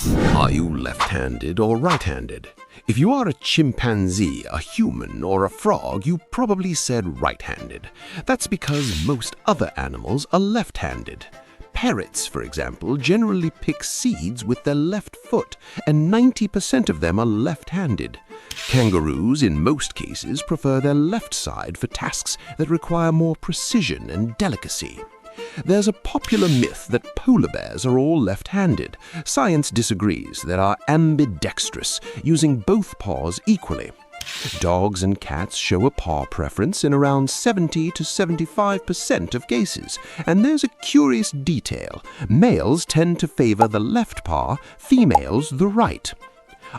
Are you left-handed or right-handed? If you are a chimpanzee, a human, or a frog, you probably said right-handed. That's because most other animals are left-handed. Parrots, for example, generally pick seeds with their left foot, and 90% of them are left-handed. Kangaroos, in most cases, prefer their left side for tasks that require more precision and delicacy. There's a popular myth that polar bears are all left-handed. Science disagrees. They are ambidextrous, using both paws equally. Dogs and cats show a paw preference in around 70 to 75% of cases, and there's a curious detail. Males tend to favor the left paw, females the right.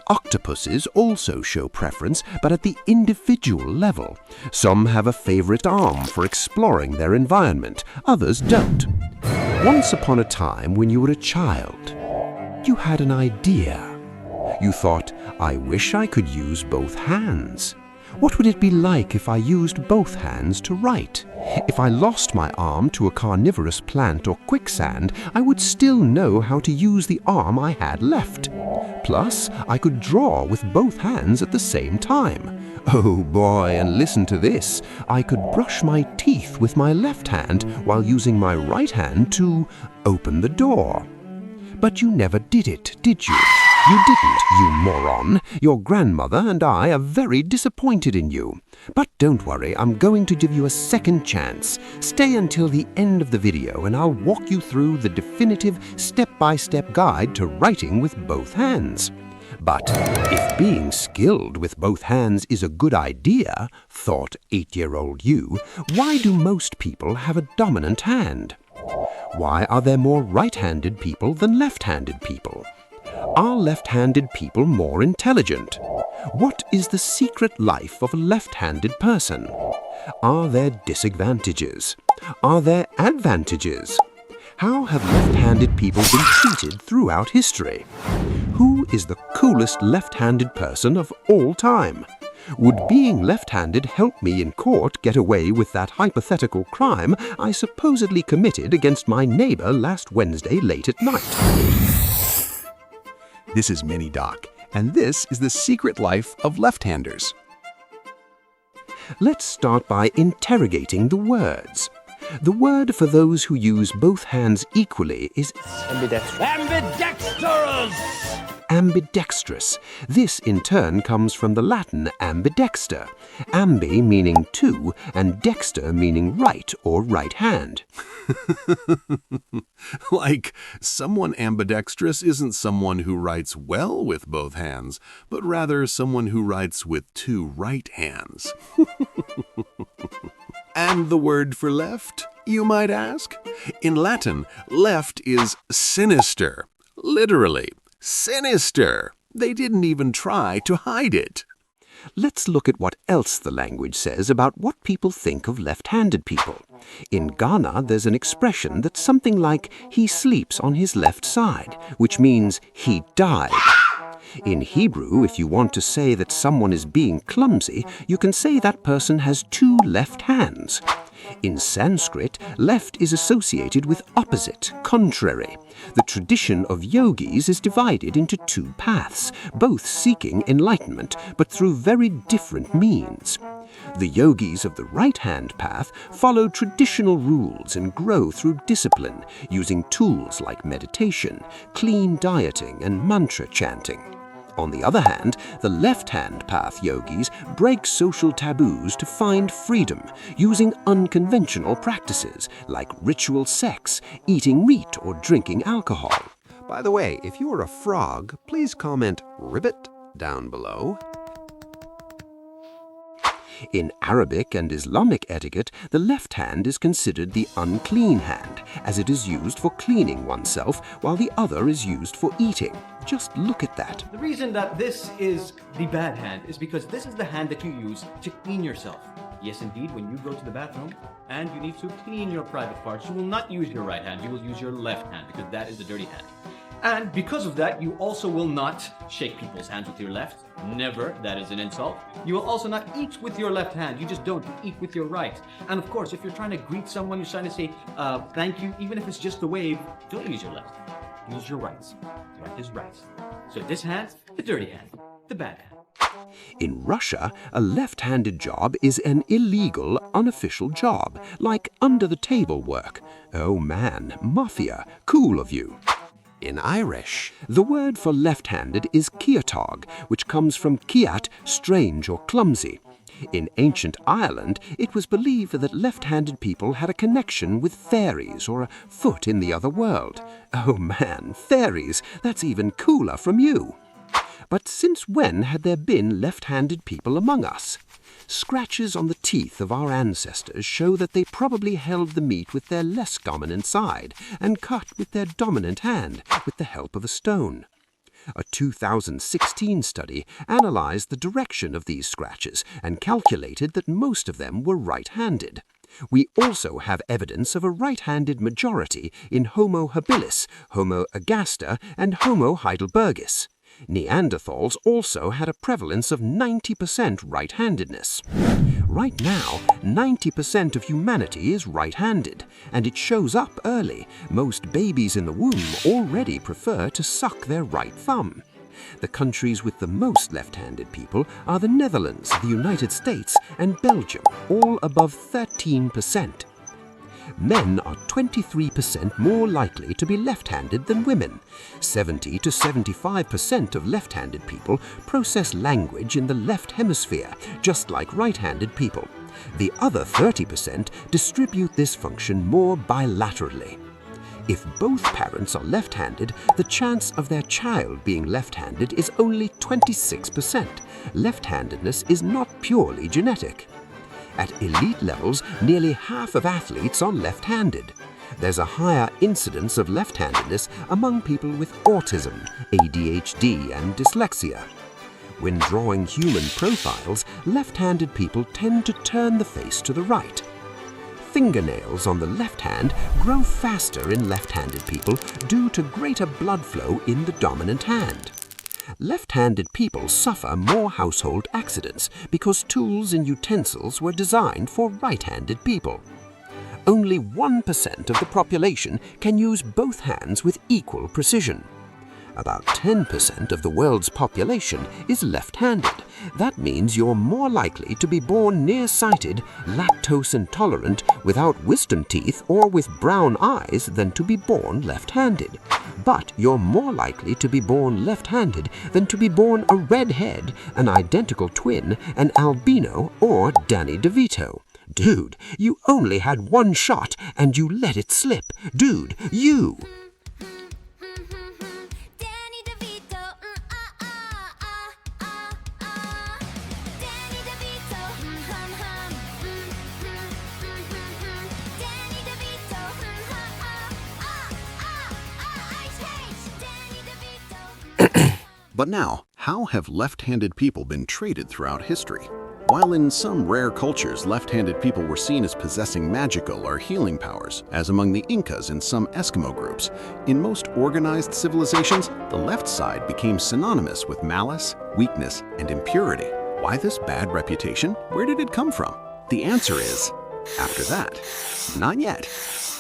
Octopuses also show preference, but at the individual level. Some have a favorite arm for exploring their environment, others don't. Once upon a time, when you were a child, you had an idea. You thought, I wish I could use both hands. What would it be like if I used both hands to write? If I lost my arm to a carnivorous plant or quicksand, I would still know how to use the arm I had left. Plus, I could draw with both hands at the same time. Oh boy, and listen to this. I could brush my teeth with my left hand while using my right hand to open the door. But you never did it, did you? You didn't, you moron. Your grandmother and I are very disappointed in you. But don't worry, I'm going to give you a second chance. Stay until the end of the video and I'll walk you through the definitive step-by-step guide to writing with both hands. But if being skilled with both hands is a good idea, thought 8-year-old you, why do most people have a dominant hand? Why are there more right-handed people than left-handed people? Are left-handed people more intelligent? What is the secret life of a left-handed person? Are there disadvantages? Are there advantages? How have left-handed people been treated throughout history? Who is the coolest left-handed person of all time? Would being left-handed help me in court get away with that hypothetical crime I supposedly committed against my neighbor last Wednesday late at night? This is miniDoc, and this is the secret life of left-handers. Let's start by interrogating the words. The word for those who use both hands equally is Ambidextrous. ambidextrous. This, in turn, comes from the Latin ambidexter, ambi meaning two, and dexter meaning right or right hand. Like, someone ambidextrous isn't someone who writes well with both hands, but rather someone who writes with two right hands. And the word for left, you might ask? In Latin, left is sinister. Literally, sinister. They didn't even try to hide it. Let's look at what else the language says about what people think of left-handed people. In Ghana, there's an expression that's something like, he sleeps on his left side, which means he died. In Hebrew, if you want to say that someone is being clumsy, you can say that person has two left hands. In Sanskrit, left is associated with opposite, contrary. The tradition of yogis is divided into two paths, both seeking enlightenment, but through very different means. The yogis of the right-hand path follow traditional rules and grow through discipline, using tools like meditation, clean dieting, and mantra chanting. On the other hand, the left-hand path yogis break social taboos to find freedom, using unconventional practices like ritual sex, eating meat, or drinking alcohol. By the way, if you are a frog, please comment "ribbit" down below. In Arabic and Islamic etiquette, the left hand is considered the unclean hand, as it is used for cleaning oneself, while the other is used for eating. Just look at that. The reason that this is the bad hand is because this is the hand that you use to clean yourself. Yes, indeed, when you go to the bathroom and you need to clean your private parts, you will not use your right hand, you will use your left hand, because that is the dirty hand. And because of that, you also will not shake people's hands with your left. Never. That is an insult. You will also not eat with your left hand. You just don't. You eat with your right. And of course, if you're trying to greet someone, you're trying to say thank you, even if it's just a wave, don't use your left. use your rights. Right is right. So this hand, the dirty hand, the bad hand. In Russia, a left-handed job is an illegal, unofficial job, like under-the-table work. Oh man, mafia, cool of you. In Irish, the word for left-handed is ciatog, which comes from ciat, strange or clumsy. In ancient Ireland, it was believed that left-handed people had a connection with fairies or a foot in the other world. Oh man, fairies, that's even cooler from you. But since when had there been left-handed people among us? Scratches on the teeth of our ancestors show that they probably held the meat with their less dominant side and cut with their dominant hand with the help of a stone. A 2016 study analyzed the direction of these scratches and calculated that most of them were right-handed. We also have evidence of a right-handed majority in Homo habilis, Homo agaster, and Homo heidelbergis. Neanderthals also had a prevalence of 90% right-handedness. Right now, 90% of humanity is right-handed, and it shows up early. Most babies in the womb already prefer to suck their right thumb. The countries with the most left-handed people are the Netherlands, the United States, and Belgium, all above 13%. Men are 23% more likely to be left-handed than women. 70 to 75% of left-handed people process language in the left hemisphere, just like right-handed people. The other 30% distribute this function more bilaterally. If both parents are left-handed, the chance of their child being left-handed is only 26%. Left-handedness is not purely genetic. At elite levels, nearly half of athletes are left-handed. There's a higher incidence of left-handedness among people with autism, ADHD, and dyslexia. When drawing human profiles, left-handed people tend to turn the face to the right. Fingernails on the left hand grow faster in left-handed people due to greater blood flow in the dominant hand. Left-handed people suffer more household accidents because tools and utensils were designed for right-handed people. Only 1% of the population can use both hands with equal precision. About 10% of the world's population is left-handed. That means you're more likely to be born nearsighted, lactose intolerant, without wisdom teeth, or with brown eyes than to be born left-handed. But you're more likely to be born left-handed than to be born a redhead, an identical twin, an albino, or Danny DeVito. Dude, you only had one shot and you let it slip. Dude, you... But now, how have left-handed people been treated throughout history? While in some rare cultures, left-handed people were seen as possessing magical or healing powers, as among the Incas and some Eskimo groups, in most organized civilizations, the left side became synonymous with malice, weakness, and impurity. Why this bad reputation? Where did it come from? The answer is, after that. Not yet.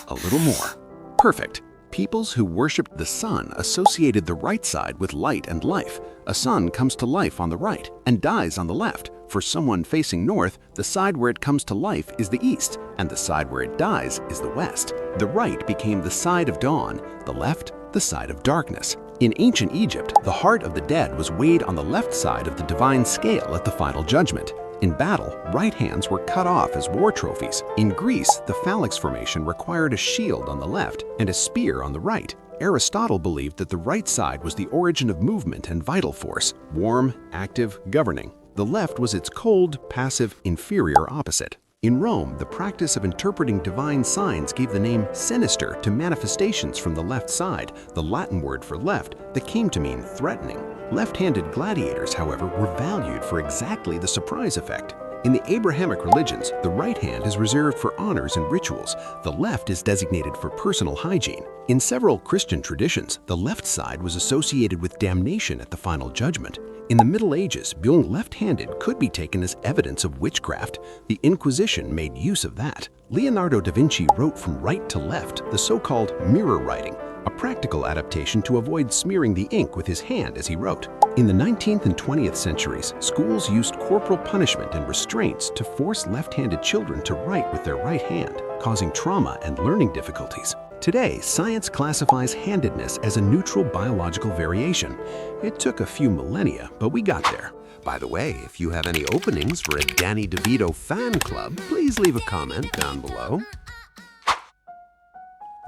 A little more. Perfect. Peoples who worshipped the sun associated the right side with light and life. A sun comes to life on the right and dies on the left. For someone facing north, the side where it comes to life is the east, and the side where it dies is the west. The right became the side of dawn, the left, the side of darkness. In ancient Egypt, the heart of the dead was weighed on the left side of the divine scale at the final judgment. In battle, right hands were cut off as war trophies. In Greece, the phalanx formation required a shield on the left and a spear on the right. Aristotle believed that the right side was the origin of movement and vital force, warm, active, governing. The left was its cold, passive, inferior opposite. In Rome, the practice of interpreting divine signs gave the name Sinister to manifestations from the left side, the Latin word for left that came to mean threatening. Left-handed gladiators, however, were valued for exactly the surprise effect. In the Abrahamic religions, the right hand is reserved for honors and rituals. The left is designated for personal hygiene. In several Christian traditions, the left side was associated with damnation at the final judgment. In the Middle Ages, being left-handed could be taken as evidence of witchcraft. The Inquisition made use of that. Leonardo da Vinci wrote from right to left, the so-called mirror writing. a practical adaptation to avoid smearing the ink with his hand as he wrote. In the 19th and 20th centuries, schools used corporal punishment and restraints to force left-handed children to write with their right hand, causing trauma and learning difficulties. Today, science classifies handedness as a neutral biological variation. It took a few millennia, but we got there. By the way, if you have any openings for a Danny DeVito fan club, please leave a comment down below.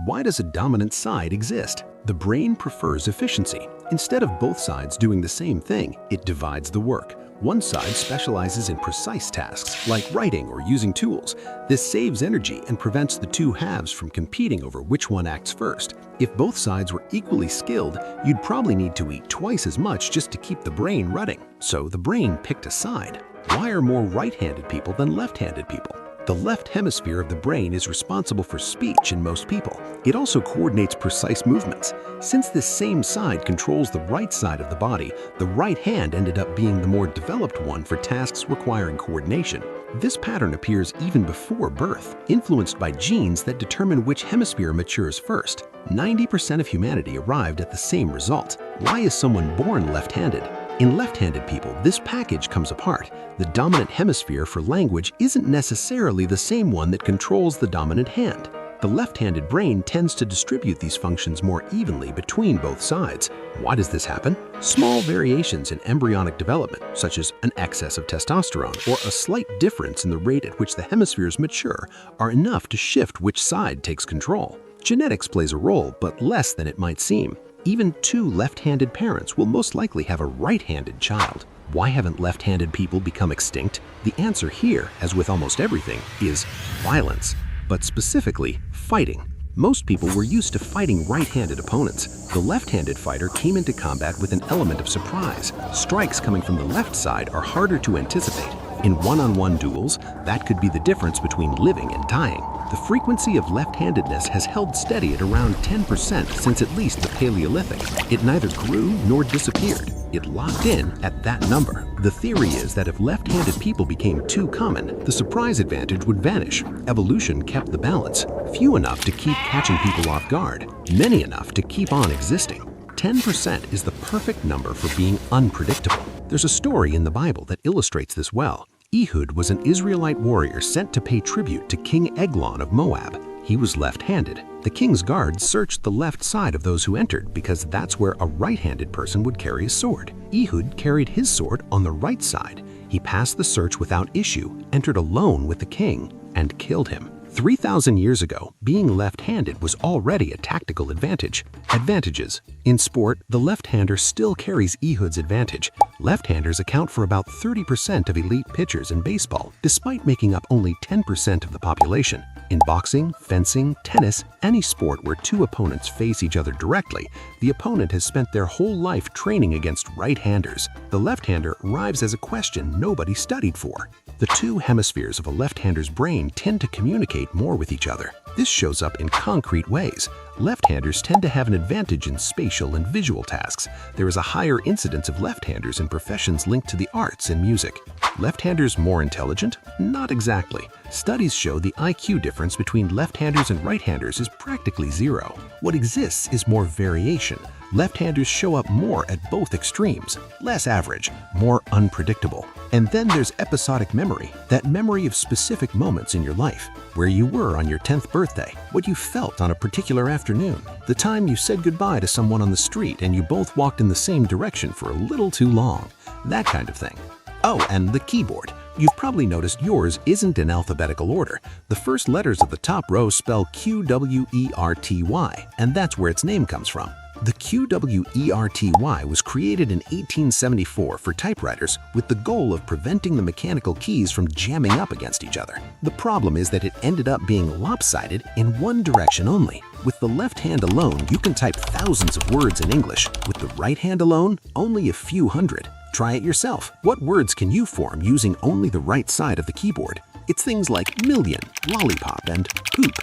Why does a dominant side exist? The brain prefers efficiency. Instead of both sides doing the same thing, it divides the work. One side specializes in precise tasks, like writing or using tools. This saves energy and prevents the two halves from competing over which one acts first. If both sides were equally skilled, you'd probably need to eat twice as much just to keep the brain running. So the brain picked a side. Why are more right-handed people than left-handed people? The left hemisphere of the brain is responsible for speech in most people. It also coordinates precise movements. Since this same side controls the right side of the body, the right hand ended up being the more developed one for tasks requiring coordination. This pattern appears even before birth, influenced by genes that determine which hemisphere matures first. 90% of humanity arrived at the same result. Why is someone born left-handed? In left-handed people, this package comes apart. The dominant hemisphere for language isn't necessarily the same one that controls the dominant hand. The left-handed brain tends to distribute these functions more evenly between both sides. Why does this happen? Small variations in embryonic development, such as an excess of testosterone or a slight difference in the rate at which the hemispheres mature, are enough to shift which side takes control. Genetics plays a role, but less than it might seem. Even two left-handed parents will most likely have a right-handed child. Why haven't left-handed people become extinct? The answer here, as with almost everything, is violence, but specifically fighting. Most people were used to fighting right-handed opponents. The left-handed fighter came into combat with an element of surprise. Strikes coming from the left side are harder to anticipate. In one-on-one duels, that could be the difference between living and dying. The frequency of left-handedness has held steady at around 10% since at least the Paleolithic. It neither grew nor disappeared. It locked in at that number. The theory is that if left-handed people became too common, the surprise advantage would vanish. Evolution kept the balance, few enough to keep catching people off guard, many enough to keep on existing. 10% is the perfect number for being unpredictable. There's a story in the Bible that illustrates this well. Ehud was an Israelite warrior sent to pay tribute to King Eglon of Moab. He was left-handed. The king's guards searched the left side of those who entered because that's where a right-handed person would carry a sword. Ehud carried his sword on the right side. He passed the search without issue, entered alone with the king, and killed him. 3,000 years ago, being left-handed was already a tactical advantage. Advantages. In sport, the left-hander still carries Ehud's advantage. Left-handers account for about 30% of elite pitchers in baseball, despite making up only 10% of the population. In boxing, fencing, tennis, any sport where two opponents face each other directly, the opponent has spent their whole life training against right-handers. The left-hander arrives as a question nobody studied for. The two hemispheres of a left-hander's brain tend to communicate more with each other. This shows up in concrete ways. Left-handers tend to have an advantage in spatial and visual tasks. There is a higher incidence of left-handers in professions linked to the arts and music. Left-handers more intelligent? Not exactly. Studies show the IQ difference between left-handers and right-handers is practically zero. What exists is more variation. Left-handers show up more at both extremes, less average, more unpredictable. And then there's episodic memory, that memory of specific moments in your life, where you were on your 10th birthday, what you felt on a particular afternoon, the time you said goodbye to someone on the street and you both walked in the same direction for a little too long, that kind of thing. Oh, and the keyboard. You've probably noticed yours isn't in alphabetical order. The first letters of the top row spell QWERTY, and that's where its name comes from. The QWERTY was created in 1874 for typewriters with the goal of preventing the mechanical keys from jamming up against each other. The problem is that it ended up being lopsided in one direction only. With the left hand alone, you can type thousands of words in English. With the right hand alone, only a few hundred. Try it yourself. What words can you form using only the right side of the keyboard? It's things like million, lollipop, and poop.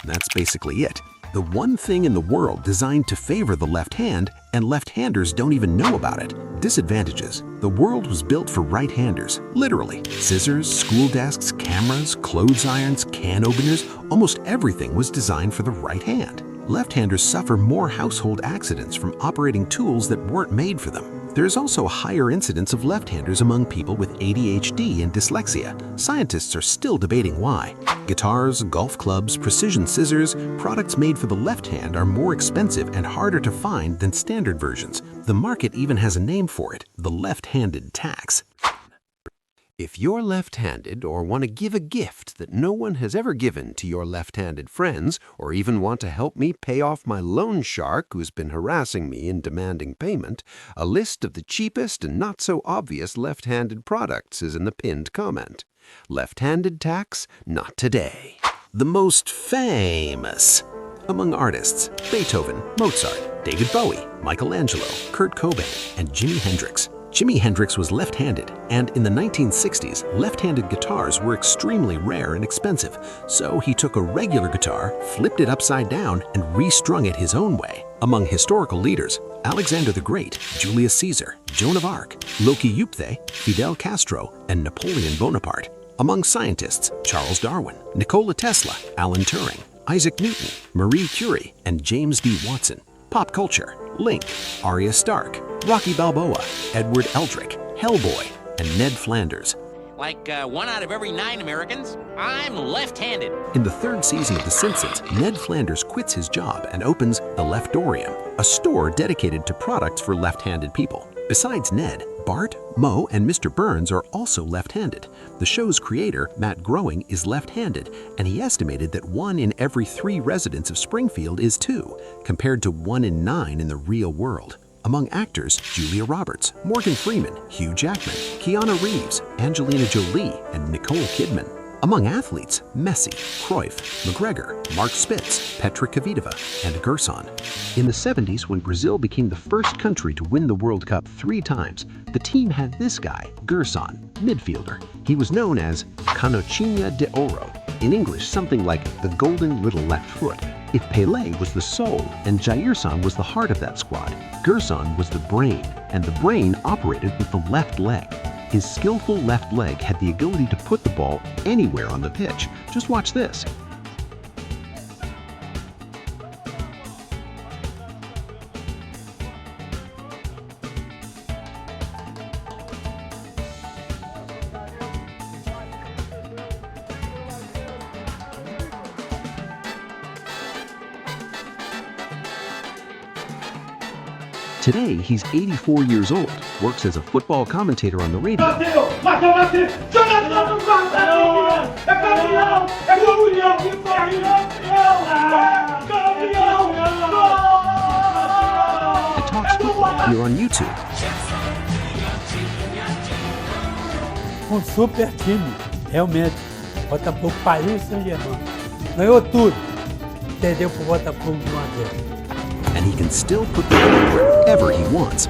That's basically it. The one thing in the world designed to favor the left hand, and left-handers don't even know about it. Disadvantages. The world was built for right-handers, literally. Scissors, school desks, cameras, clothes irons, can openers, almost everything was designed for the right hand. left-handers suffer more household accidents from operating tools that weren't made for them. There's also a higher incidence of left-handers among people with ADHD and dyslexia. Scientists are still debating why. Guitars, golf clubs, precision scissors, products made for the left hand are more expensive and harder to find than standard versions. The market even has a name for it, the left-handed tax. If you're left-handed or want to give a gift that no one has ever given to your left-handed friends, or even want to help me pay off my loan shark who's been harassing me and demanding payment, a list of the cheapest and not so obvious left-handed products is in the pinned comment. Left-handed tax? Not today. The most famous among artists: Beethoven, Mozart, David Bowie, Michelangelo, Kurt Cobain, and Jimi Hendrix. Jimi Hendrix was left-handed, and in the 1960s, left-handed guitars were extremely rare and expensive, so he took a regular guitar, flipped it upside down, and restrung it his own way. Among historical leaders: Alexander the Great, Julius Caesar, Joan of Arc, Loki Yupthe, Fidel Castro, and Napoleon Bonaparte. Among scientists: Charles Darwin, Nikola Tesla, Alan Turing, Isaac Newton, Marie Curie, and James D. Watson. Pop culture: Link, Arya Stark, Rocky Balboa, Edward Eldrick, Hellboy, and Ned Flanders. Like 1 out of every 9 Americans, I'm left-handed. In the 3rd season of The Simpsons, Ned Flanders quits his job and opens the Leftorium, a store dedicated to products for left-handed people. Besides Ned, Bart, Moe, and Mr. Burns are also left-handed. The show's creator, Matt Groening, is left-handed, and he estimated that 1 in every 3 residents of Springfield is too, compared to 1 in 9 in the real world. Among actors: Julia Roberts, Morgan Freeman, Hugh Jackman, Keanu Reeves, Angelina Jolie, and Nicole Kidman. Among athletes: Messi, Cruyff, McGregor, Mark Spitz, Petra Kvitova, and Gerson. In the 70s, when Brazil became the first country to win the World Cup 3 times, the team had this guy, Gerson, midfielder. He was known as Canochinha de Ouro, in English something like the golden little left foot. If Pelé was the soul and Jairson was the heart of that squad, Gerson was the brain, and the brain operated with the left leg. His skillful left leg had the ability to put the ball anywhere on the pitch. Just watch this. Today, he's 84 years old, works as a football commentator on the radio, and talks football here on YouTube. Super time, realmente. Botafogo Paris Saint-Germain. Ganhou tudo. Perdeu pro Botafogo de 1-0. And he can still put the ball wherever he wants.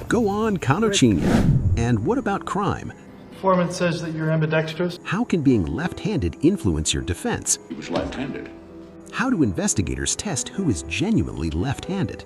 Go on, Canochinha. And what about crime? Foreman says that you're ambidextrous. How can being left-handed influence your defense? He was left-handed. How do investigators test who is genuinely left-handed?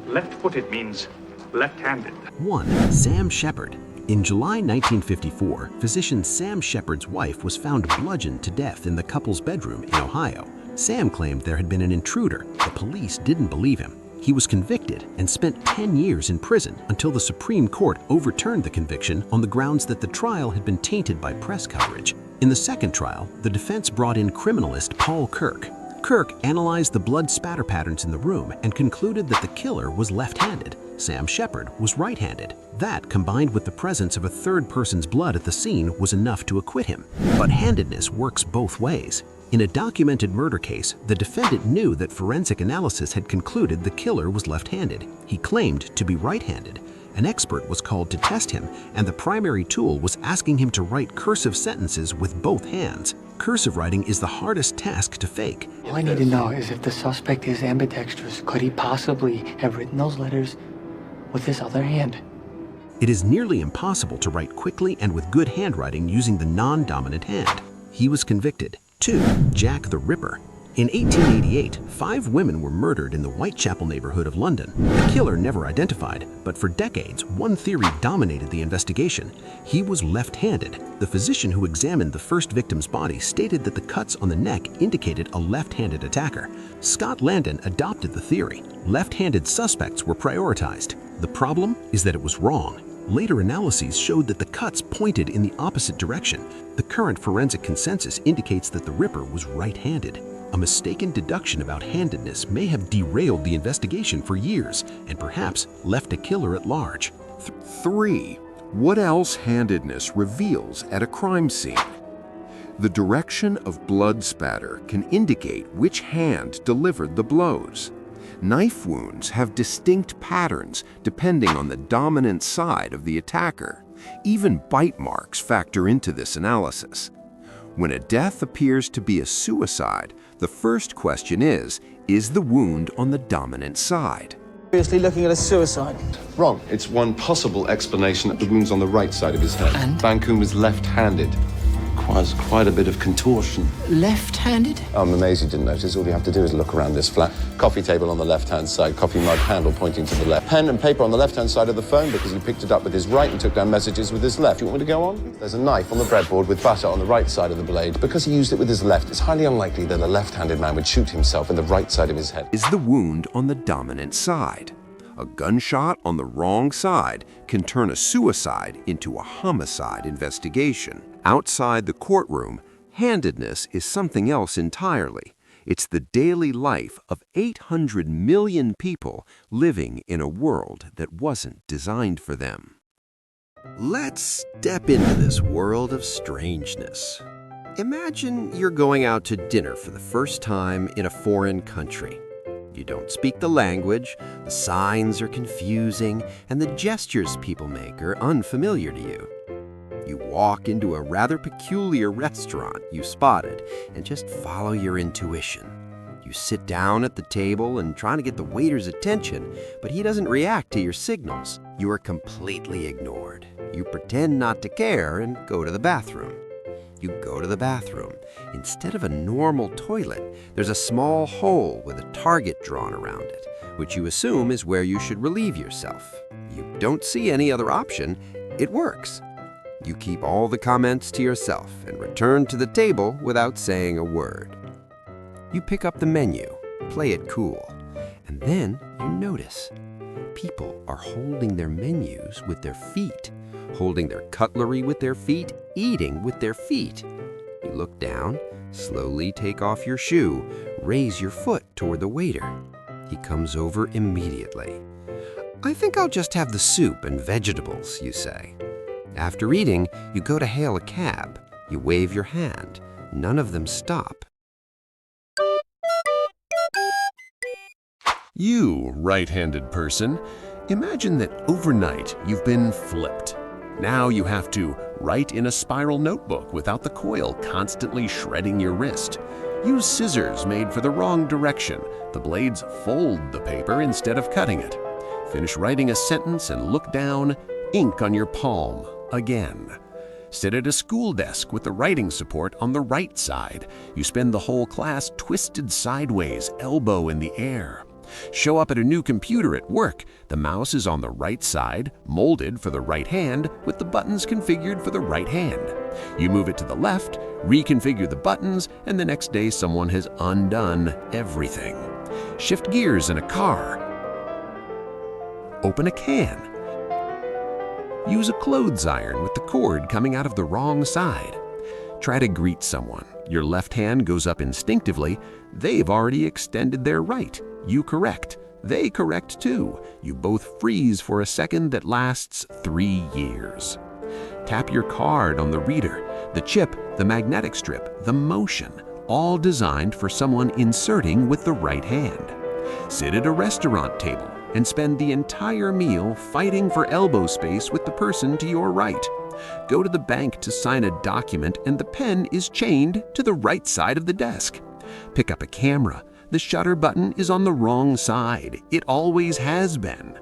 Left-footed means left-handed. 1. Sam Sheppard. In July 1954, physician Sam Sheppard's wife was found bludgeoned to death in the couple's bedroom in Ohio. Sam claimed there had been an intruder. The police didn't believe him. He was convicted and spent 10 years in prison until the Supreme Court overturned the conviction on the grounds that the trial had been tainted by press coverage. In the second trial, the defense brought in criminalist Paul Kirk. Kirk analyzed the blood spatter patterns in the room and concluded that the killer was left-handed. Sam Sheppard was right-handed. That, combined with the presence of a third person's blood at the scene, was enough to acquit him. But handedness works both ways. In a documented murder case, the defendant knew that forensic analysis had concluded the killer was left-handed. He claimed to be right-handed. An expert was called to test him, and the primary tool was asking him to write cursive sentences with both hands. Cursive writing is the hardest task to fake. All I need to know is if the suspect is ambidextrous, could he possibly have written those letters with his other hand? It is nearly impossible to write quickly and with good handwriting using the non-dominant hand. He was convicted. 2. Jack the Ripper. In 1888, 5 women were murdered in the Whitechapel neighborhood of London. The killer never identified, but for decades, one theory dominated the investigation. He was left-handed. The physician who examined the first victim's body stated that the cuts on the neck indicated a left-handed attacker. Scott Landon adopted the theory. Left-handed suspects were prioritized. The problem is that it was wrong. Later analyses showed that the cuts pointed in the opposite direction. The current forensic consensus indicates that the Ripper was right-handed. A mistaken deduction about handedness may have derailed the investigation for years and perhaps left a killer at large. 3. What else handedness reveals at a crime scene? The direction of blood spatter can indicate which hand delivered the blows. Knife wounds have distinct patterns depending on the dominant side of the attacker. Even bite marks factor into this analysis. When a death appears to be a suicide, the first question is the wound on the dominant side? Seriously looking at a suicide? Wrong. It's one possible explanation that the wound's on the right side of his head. And? Bankum is left-handed. Requires quite a bit of contortion. Left-handed? I'm amazed you didn't notice. All you have to do is look around this flat. Coffee table on the left-hand side, coffee mug handle pointing to the left. Pen and paper on the left-hand side of the phone because he picked it up with his right and took down messages with his left. You want me to go on? There's a knife on the breadboard with butter on the right side of the blade. Because he used it with his left, it's highly unlikely that a left-handed man would shoot himself in the right side of his head. Is the wound on the dominant side? A gunshot on the wrong side can turn a suicide into a homicide investigation. Outside the courtroom, handedness is something else entirely. It's the daily life of 800 million people living in a world that wasn't designed for them. Let's step into this world of strangeness. Imagine you're going out to dinner for the first time in a foreign country. You don't speak the language, the signs are confusing, and the gestures people make are unfamiliar to you. You walk into a rather peculiar restaurant you spotted and just follow your intuition. You sit down at the table and try to get the waiter's attention, but he doesn't react to your signals. You are completely ignored. You pretend not to care and go to the bathroom. You go to the bathroom. Instead of a normal toilet, there's a small hole with a target drawn around it, which you assume is where you should relieve yourself. You don't see any other option. It works. You keep all the comments to yourself and return to the table without saying a word. You pick up the menu, play it cool, and then you notice people are holding their menus with their feet, holding their cutlery with their feet, eating with their feet. You look down, slowly take off your shoe, raise your foot toward the waiter. He comes over immediately. "I think I'll just have the soup and vegetables," you say. After eating, you go to hail a cab. You wave your hand. None of them stop. You, right-handed person, imagine that overnight you've been flipped. Now you have to write in a spiral notebook without the coil constantly shredding your wrist. Use scissors made for the wrong direction. The blades fold the paper instead of cutting it. Finish writing a sentence and look down, ink on your palm again. Sit at a school desk with the writing support on the right side. You spend the whole class twisted sideways, elbow in the air. Show up at a new computer at work. The mouse is on the right side, molded for the right hand, with the buttons configured for the right hand. You move it to the left, reconfigure the buttons, and the next day someone has undone everything. Shift gears in a car. Open a can. Use a clothes iron with the cord coming out of the wrong side. Try to greet someone. Your left hand goes up instinctively. They've already extended their right. You correct. They correct too. You both freeze for a second that lasts 3 years. Tap your card on the reader, the chip, the magnetic strip, the motion, all designed for someone inserting with the right hand. Sit at a restaurant table and spend the entire meal fighting for elbow space with the person to your right. Go to the bank to sign a document and the pen is chained to the right side of the desk. Pick up a camera. The shutter button is on the wrong side. It always has been.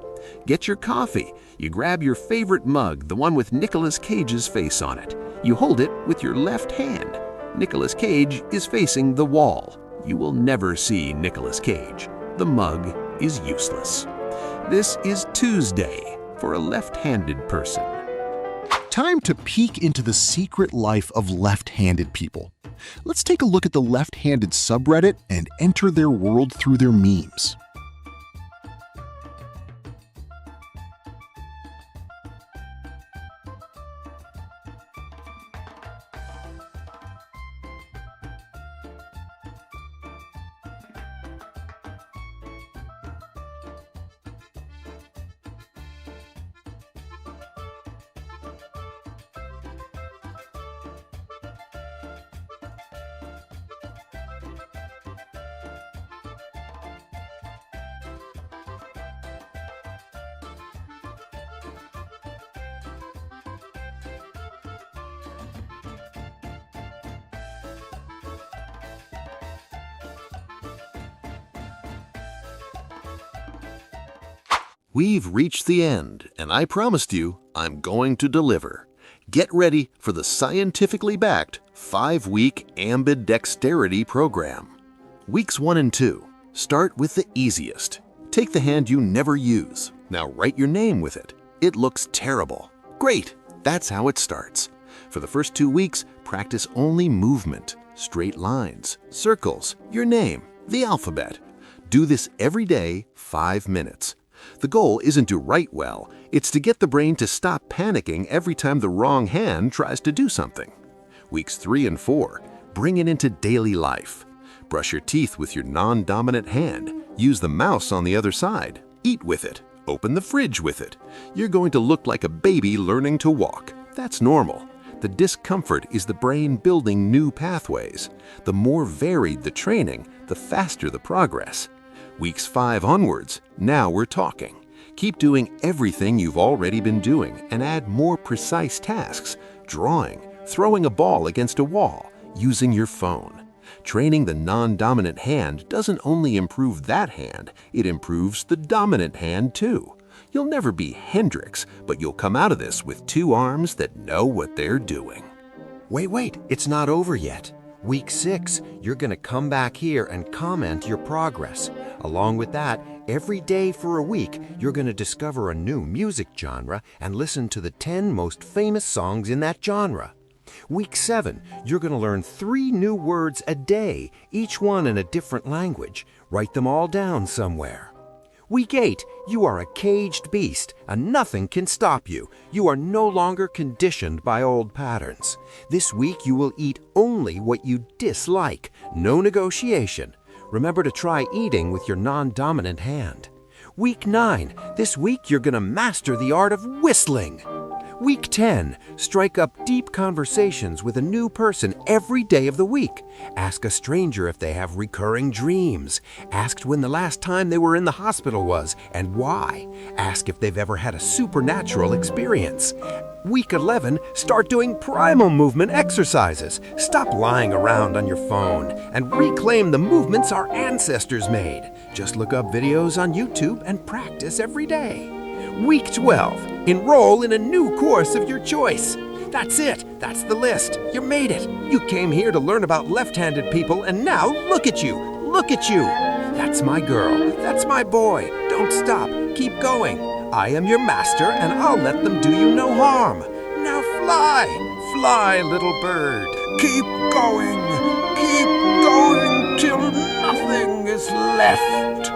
Get your coffee. You grab your favorite mug, the one with Nicolas Cage's face on it. You hold it with your left hand. Nicolas Cage is facing the wall. you will never see Nicolas Cage. The mug is useless. This is Tuesday for a left-handed person. Time to peek into the secret life of left-handed people. Let's take a look at the left-handed subreddit and enter their world through their memes. We've reached the end, and I promised you I'm going to deliver. Get ready for the scientifically backed 5-week Ambidexterity program. Weeks 1 and 2. Start with the easiest. Take the hand you never use. Now write your name with it. It looks terrible. Great! That's how it starts. For the first 2 weeks, practice only movement, straight lines, circles, your name, the alphabet. Do this every day, 5 minutes. The goal isn't to write well, it's to get the brain to stop panicking every time the wrong hand tries to do something. Weeks 3 and 4, bring it into daily life. Brush your teeth with your non-dominant hand. Use the mouse on the other side. Eat with it. Open the fridge with it. You're going to look like a baby learning to walk. That's normal. The discomfort is the brain building new pathways. The more varied the training, the faster the progress. Weeks 5 onwards, now we're talking. Keep doing everything you've already been doing and add more precise tasks, drawing, throwing a ball against a wall, using your phone. Training the non-dominant hand doesn't only improve that hand, it improves the dominant hand too. You'll never be Hendrix, but you'll come out of this with 2 arms that know what they're doing. Wait, it's not over yet. Week 6, you're going to come back here and comment your progress. Along with that, every day for a week, you're going to discover a new music genre and listen to the 10 most famous songs in that genre. Week 7, you're going to learn 3 new words a day, each one in a different language. Write them all down somewhere. Week 8, you are a caged beast, and nothing can stop you. You are no longer conditioned by old patterns. This week, you will eat only what you dislike. No negotiation. Remember to try eating with your non-dominant hand. Week 9, this week you're going to master the art of whistling. Week 10, strike up deep conversations with a new person every day of the week. Ask a stranger if they have recurring dreams. Ask when the last time they were in the hospital was and why. Ask if they've ever had a supernatural experience. Week 11, start doing primal movement exercises. Stop lying around on your phone and reclaim the movements our ancestors made. Just look up videos on YouTube and practice every day. Week 12, enroll in a new course of your choice. That's it. That's the list. You made it. You came here to learn about left-handed people, and now look at you. Look at you. That's my girl. That's my boy. Don't stop. Keep going. I am your master, and I'll let them do you no harm. Now fly. Fly, little bird. Keep going. Keep going till nothing is left.